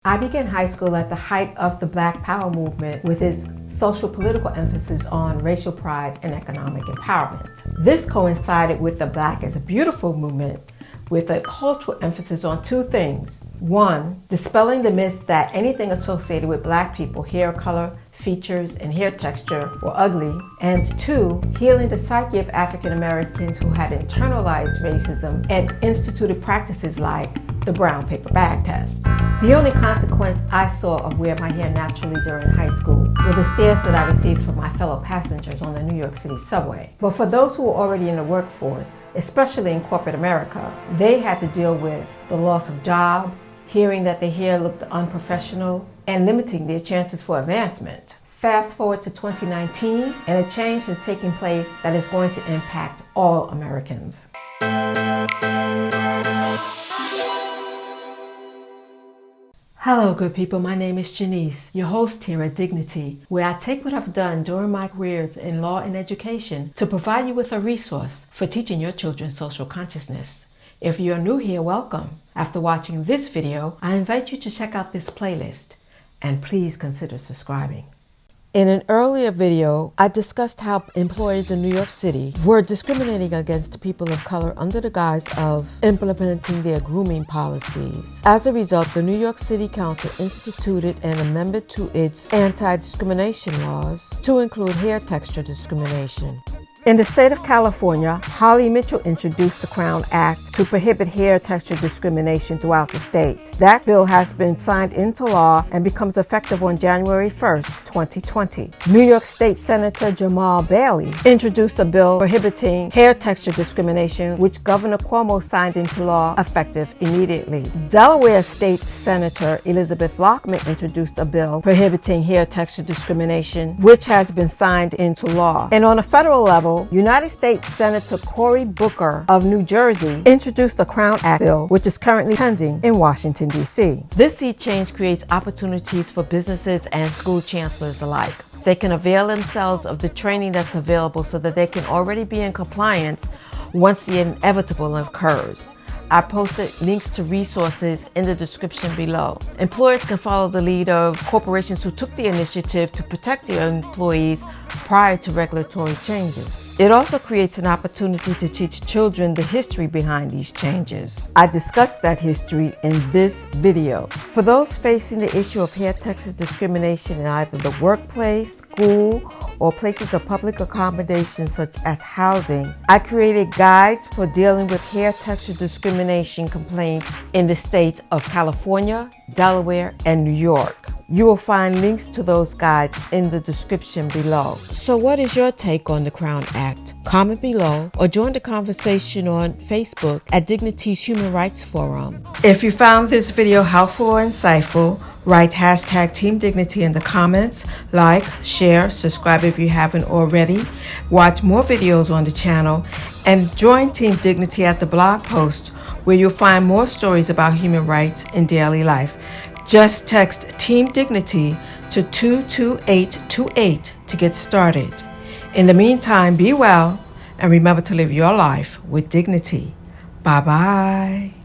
I began high school at the height of the Black Power movement with its social political emphasis on racial pride and economic empowerment. This coincided with the Black is Beautiful movement with a cultural emphasis on two things. One, dispelling the myth that anything associated with Black people, hair color, features, and hair texture were ugly. And two, healing the psyche of African Americans who had internalized racism and instituted practices like the brown paper bag test. The only consequence I saw of wearing my hair naturally during high school were the stares that I received from my fellow passengers on the New York City subway. But for those who were already in the workforce, especially in corporate America, they had to deal with the loss of jobs, hearing that their hair looked unprofessional, and limiting their chances for advancement. Fast forward to 2019, and a change has taken place that is going to impact all Americans. Hello, good people. My name is Janice, your host here at Dignity, where I take what I've done during my careers in law and education to provide you with a resource for teaching your children social consciousness. If you're new here, welcome. After watching this video, I invite you to check out this playlist, and please consider subscribing. In an earlier video, I discussed how employers in New York City were discriminating against people of color under the guise of implementing their grooming policies. As a result, the New York City Council instituted an amendment to its anti-discrimination laws to include hair texture discrimination. In the state of California, Holly Mitchell introduced the Crown Act to prohibit hair texture discrimination throughout the state. That bill has been signed into law and becomes effective on January 1st, 2020. New York State Senator Jamal Bailey introduced a bill prohibiting hair texture discrimination, which Governor Cuomo signed into law effective immediately. Delaware State Senator Elizabeth Lockman introduced a bill prohibiting hair texture discrimination, which has been signed into law. And on a federal level, United States Senator Cory Booker of New Jersey introduced the Crown Act bill, which is currently pending in Washington, D.C. This sea change creates opportunities for businesses and school chancellors alike. They can avail themselves of the training that's available so that they can already be in compliance once the inevitable occurs. I posted links to resources in the description below. Employers can follow the lead of corporations who took the initiative to protect their employees prior to regulatory changes. It also creates an opportunity to teach children the history behind these changes. I discussed that history in this video. For those facing the issue of hair texture discrimination in either the workplace, school, or places of public accommodation such as housing, I created guides for dealing with hair texture discrimination complaints in the states of California, Delaware, and New York. You will find links to those guides in the description below. So what is your take on the Crown Act? Comment below or join the conversation on Facebook at Dignity's Human Rights Forum. If you found this video helpful or insightful, write hashtag Team Dignity in the comments, like, share, subscribe if you haven't already, watch more videos on the channel, and join Team Dignity at the blog post where you'll find more stories about human rights in daily life. Just text Team Dignity to 22828 to get started. In the meantime, be well and remember to live your life with dignity. Bye-bye.